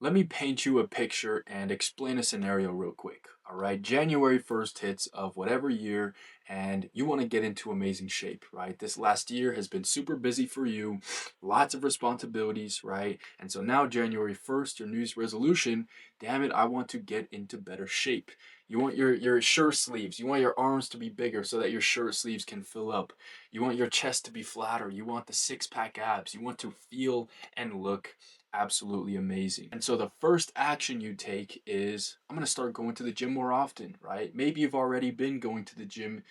Let me paint you a picture and explain a scenario real quick. All right, January 1st hits of whatever year, and you want to get into amazing shape, right? This last year has been super busy for you, lots of responsibilities, right? And so now, January 1st, your New Year's resolution, damn it, I want to get into better shape. You want your shirt sleeves, you want your arms to be bigger so that your shirt sleeves can fill up. You want your chest to be flatter, you want the six pack abs, you want to feel and look absolutely amazing. And so the first action you take is I'm going to start going to the gym more often, right? Maybe you've already been going to the gym,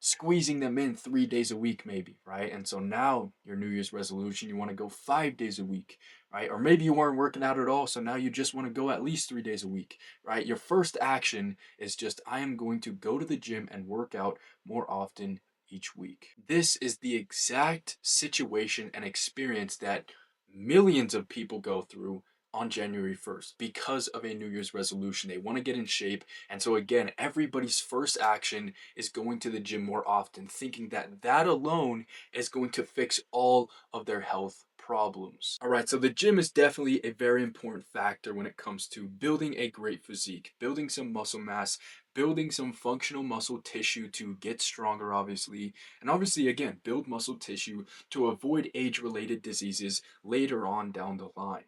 squeezing them in 3 days a week, maybe, right? And so now your New Year's resolution, you want to go 5 days a week, right? Or maybe you weren't working out at all, so now you just want to go at least 3 days a week, right? Your first action is just I am going to go to the gym and work out more often each week. This is the exact situation and experience that millions of people go through on January 1st because of a New Year's resolution. They want to get in shape. And so, again, everybody's first action is going to the gym more often, thinking that that alone is going to fix all of their health problems. All right, so the gym is definitely a very important factor when it comes to building a great physique, building some muscle mass, building some functional muscle tissue to get stronger, obviously, and obviously, again, build muscle tissue to avoid age related diseases later on down the line.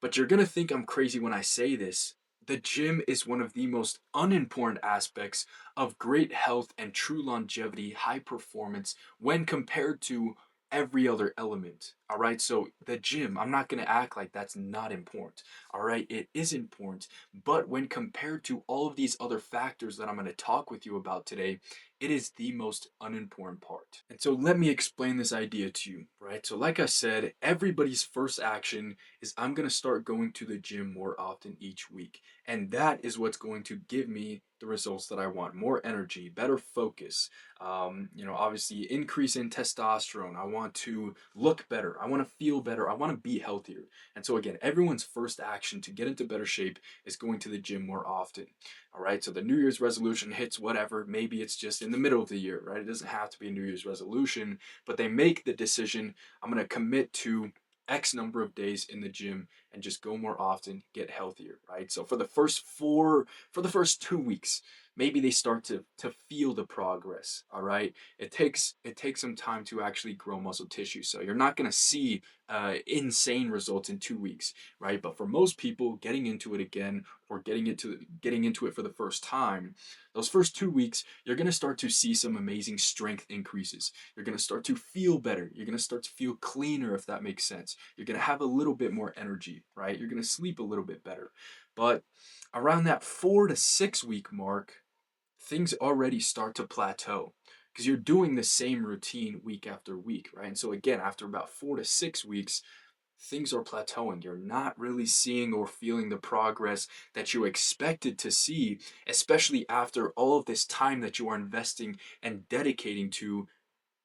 But you're going to think I'm crazy when I say this. The gym is one of the most unimportant aspects of great health and true longevity, high performance when compared to every other element. All right, so the gym, I'm not going to act like that's not important. All right, it is important, but when compared to all of these other factors that I'm going to talk with you about today, it is the most unimportant part. And so let me explain this idea to you, right? So, like I said, everybody's first action is I'm going to start going to the gym more often each week. And that is what's going to give me the results that I want: more energy, better focus, obviously increase in testosterone. I want to look better. I want to feel better. I want to be healthier. And so, again, everyone's first action to get into better shape is going to the gym more often. All right. So the New Year's resolution hits whatever. Maybe it's just in the middle of the year, right? It doesn't have to be a New Year's resolution, but they make the decision I'm going to commit to X number of days in the gym and just go more often, get healthier, right? So for the first 2 weeks, maybe they start to feel the progress. All right. It takes some time to actually grow muscle tissue. So you're not gonna see insane results in 2 weeks, right? But for most people, getting into it again or getting into it for the first time, those first 2 weeks, you're gonna start to see some amazing strength increases. You're going to start to feel better. You're going to start to feel cleaner, if that makes sense. You're going to have a little bit more energy, right? You're going to sleep a little bit better. But around that 4 to 6 week mark, things already start to plateau because you're doing the same routine week after week, right? And so, again, after about 4 to 6 weeks, things are plateauing. You're not really seeing or feeling the progress that you expected to see, especially after all of this time that you are investing and dedicating to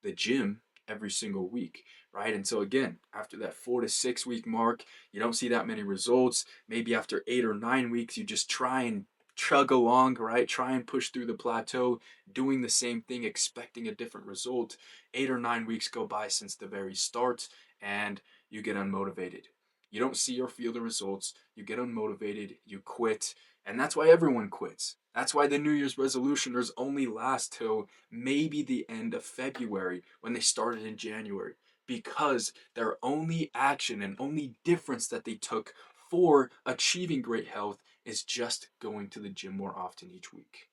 the gym every single week, right? And so, again, after that 4 to 6 week mark, you don't see that many results. Maybe after 8 or 9 weeks, you just try and chug along, right? Try and push through the plateau, doing the same thing, expecting a different result. 8 or 9 weeks go by since the very start, and you get unmotivated. You don't see or feel the results. You get unmotivated. You quit. And that's why everyone quits. That's why the New Year's resolutioners only last till maybe the end of February when they started in January, because their only action and only difference that they took for achieving great health is just going to the gym more often each week.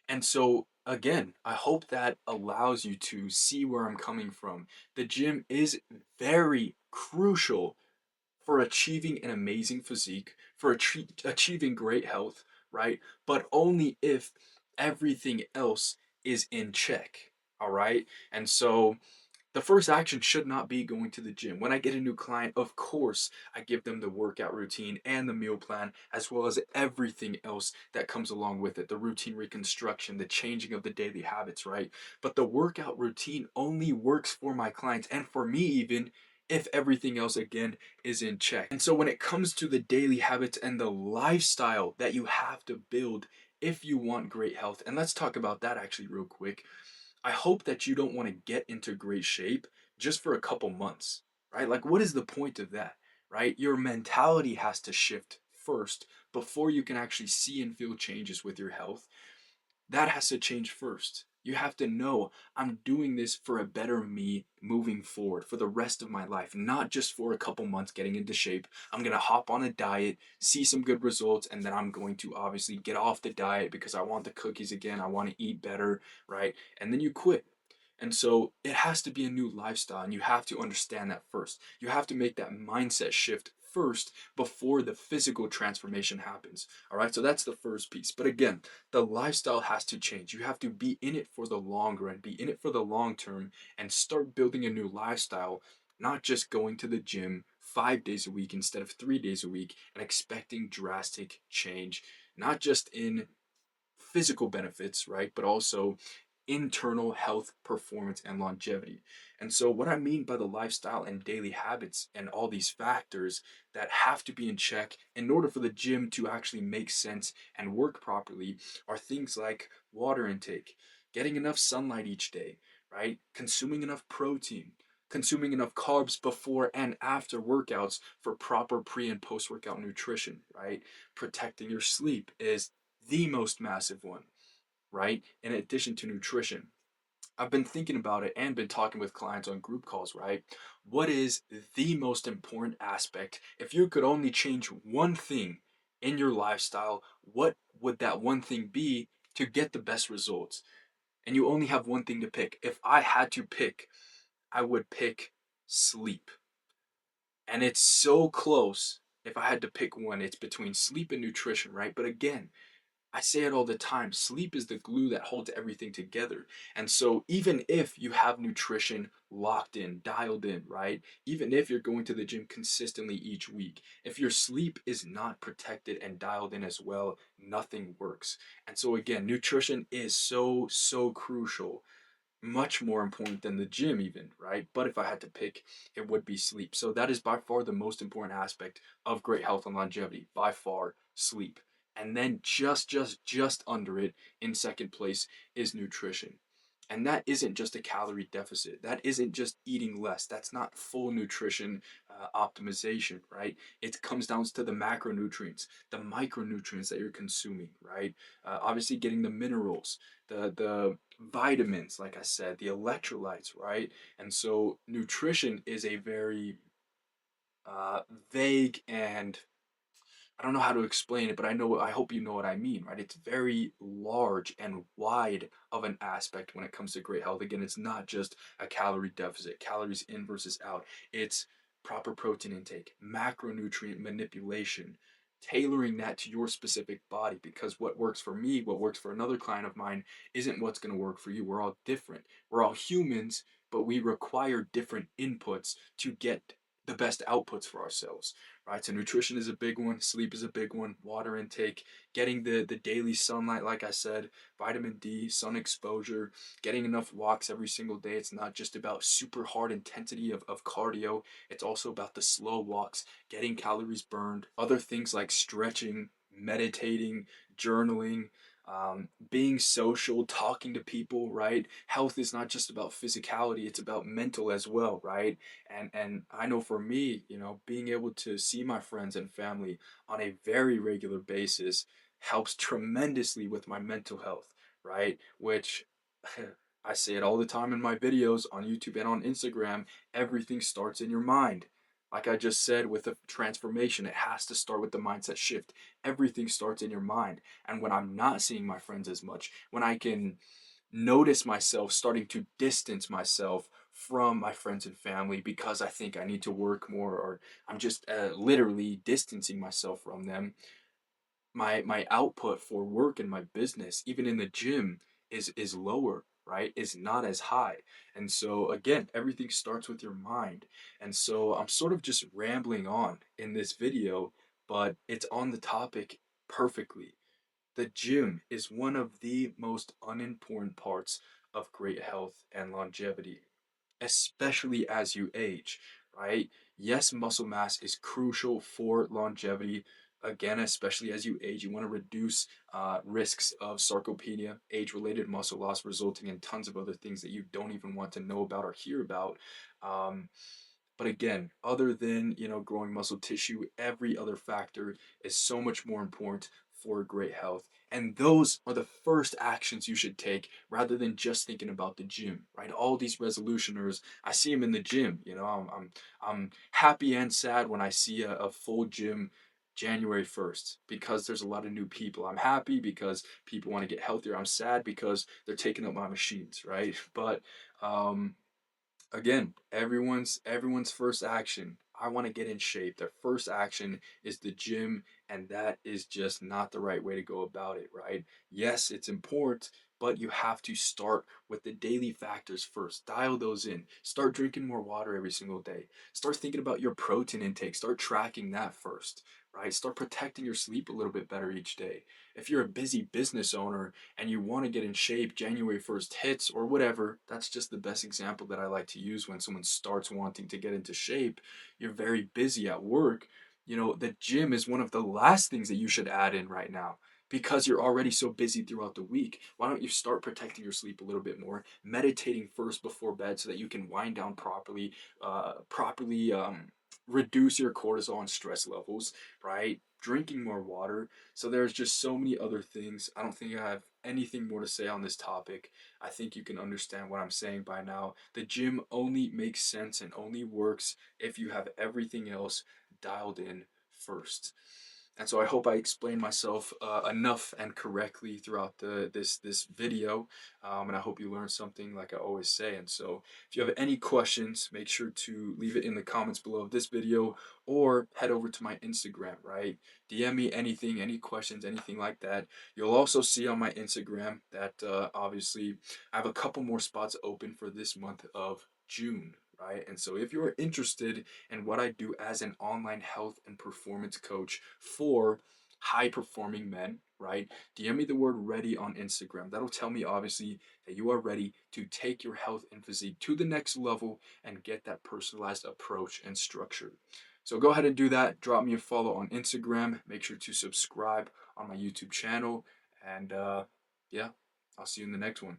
And so, again, I hope that allows you to see where I'm coming from. The gym is very crucial for achieving an amazing physique, for achieving great health, right? But only if everything else is in check, all right? And so the first action should not be going to the gym. When I get a new client, of course, I give them the workout routine and the meal plan, as well as everything else that comes along with it: the routine reconstruction, the changing of the daily habits, right? But the workout routine only works for my clients and for me, even if everything else, again, is in check. And so when it comes to the daily habits and the lifestyle that you have to build if you want great health, and let's talk about that actually real quick. I hope that you don't want to get into great shape just for a couple months, right? Like, what is the point of that, right? Your mentality has to shift first before you can actually see and feel changes with your health. That has to change first. You have to know I'm doing this for a better me moving forward for the rest of my life, not just for a couple months getting into shape. I'm going to hop on a diet, see some good results, and then I'm going to obviously get off the diet because I want the cookies again. I want to eat better, right? And then you quit. And so it has to be a new lifestyle, and you have to understand that first. You have to make that mindset shift first before the physical transformation happens. All right, so that's the first piece. But again, the lifestyle has to change. You have to be in it for the long run, be in it for the long term, and start building a new lifestyle, not just going to the gym 5 days a week instead of 3 days a week and expecting drastic change, not just in physical benefits, right? But also internal health, performance, and longevity. And so, what I mean by the lifestyle and daily habits and all these factors that have to be in check in order for the gym to actually make sense and work properly are things like water intake, getting enough sunlight each day, right? Consuming enough protein. Consuming enough carbs before and after workouts for proper pre and post workout nutrition, right? Protecting your sleep is the most massive one, right? In addition to nutrition. I've been thinking about it and been talking with clients on group calls, right? What is the most important aspect? If you could only change one thing in your lifestyle, what would that one thing be to get the best results? And you only have one thing to pick. If I had to pick, I would pick sleep. And it's so close. If I had to pick one, it's between sleep and nutrition, right? But again, I say it all the time, sleep is the glue that holds everything together. And so, even if you have nutrition locked in, dialed in, right? Even if you're going to the gym consistently each week, if your sleep is not protected and dialed in as well, nothing works. And so, again, nutrition is so, so crucial, much more important than the gym even, right? But if I had to pick, it would be sleep. So that is by far the most important aspect of great health and longevity, by far sleep. And then just under it in second place is nutrition. And that isn't just a calorie deficit. That isn't just eating less. That's not full nutrition optimization, right? It comes down to the macronutrients, the micronutrients that you're consuming, right? Obviously, getting the minerals, the vitamins, like I said, the electrolytes, right? And so nutrition is a very uh, vague and I don't know how to explain it, but I hope you know what I mean, right? It's very large and wide of an aspect when it comes to great health. Again, it's not just a calorie deficit, calories in versus out. It's proper protein intake, macronutrient manipulation, tailoring that to your specific body because what works for me, what works for another client of mine isn't what's going to work for you. We're all different. We're all humans, but we require different inputs to get the best outputs for ourselves, right? So nutrition is a big one, sleep is a big one, water intake, getting the daily sunlight, like I said, vitamin D, sun exposure, getting enough walks every single day. It's not just about super hard intensity of cardio, it's also about the slow walks, getting calories burned, other things like stretching, meditating, journaling, being social, talking to people, right? Health is not just about physicality, it's about mental as well, right? And I know for me, being able to see my friends and family on a very regular basis helps tremendously with my mental health, right? Which I say it all the time in my videos on YouTube and on Instagram, everything starts in your mind. Like I just said with the transformation, it has to start with the mindset shift. Everything starts in your mind. And when I'm not seeing my friends as much, when I can notice myself starting to distance myself from my friends and family because I think I need to work more or I'm just literally distancing myself from them, my output for work and my business, even in the gym, is lower, right? Is not as high. And so again, everything starts with your mind. And so I'm sort of just rambling on in this video, but it's on the topic perfectly. The gym is one of the most unimportant parts of great health and longevity, especially as you age, right? Yes, muscle mass is crucial for longevity, Again, especially as you age, you want to reduce risks of sarcopenia, age-related muscle loss, resulting in tons of other things that you don't even want to know about or hear about. Um, but again, other than, growing muscle tissue, every other factor is so much more important for great health. And those are the first actions you should take rather than just thinking about the gym, right? All these resolutioners, I see them in the gym. I'm happy and sad when I see a full gym January 1st because there's a lot of new people. I'm happy because people want to get healthier. I'm sad because they're taking up my machines, right? But um, again, everyone's first action, I want to get in shape, their first action is the gym, and that is just not the right way to go about it, right? Yes, it's important, but you have to start with the daily factors first. Dial those in. Start drinking more water every single day. Start thinking about your protein intake. Start tracking that first, right? Start protecting your sleep a little bit better each day. If you're a busy business owner and you want to get in shape, January 1st hits or whatever, that's just the best example that I like to use when someone starts wanting to get into shape. You're very busy at work. The gym is one of the last things that you should add in right now because you're already so busy throughout the week. Why don't you start protecting your sleep a little bit more, meditating first before bed so that you can wind down properly reduce your cortisol and stress levels, right? Drinking more water. So there's just so many other things. I don't think I have anything more to say on this topic. I think you can understand what I'm saying by now. The gym only makes sense and only works if you have everything else dialed in first. And so I hope I explained myself enough and correctly throughout this video, and I hope you learned something, like I always say. And so, if you have any questions, make sure to leave it in the comments below of this video, or head over to my Instagram. Right, DM me anything, any questions, anything like that. You'll also see on my Instagram that obviously I have a couple more spots open for this month of June. Right, and so if you're interested in what I do as an online health and performance coach for high performing men, right? DM me the word ready on Instagram. That'll tell me obviously that you are ready to take your health and physique to the next level and get that personalized approach and structure. So go ahead and do that. Drop me a follow on Instagram. Make sure to subscribe on my YouTube channel. And yeah, I'll see you in the next one.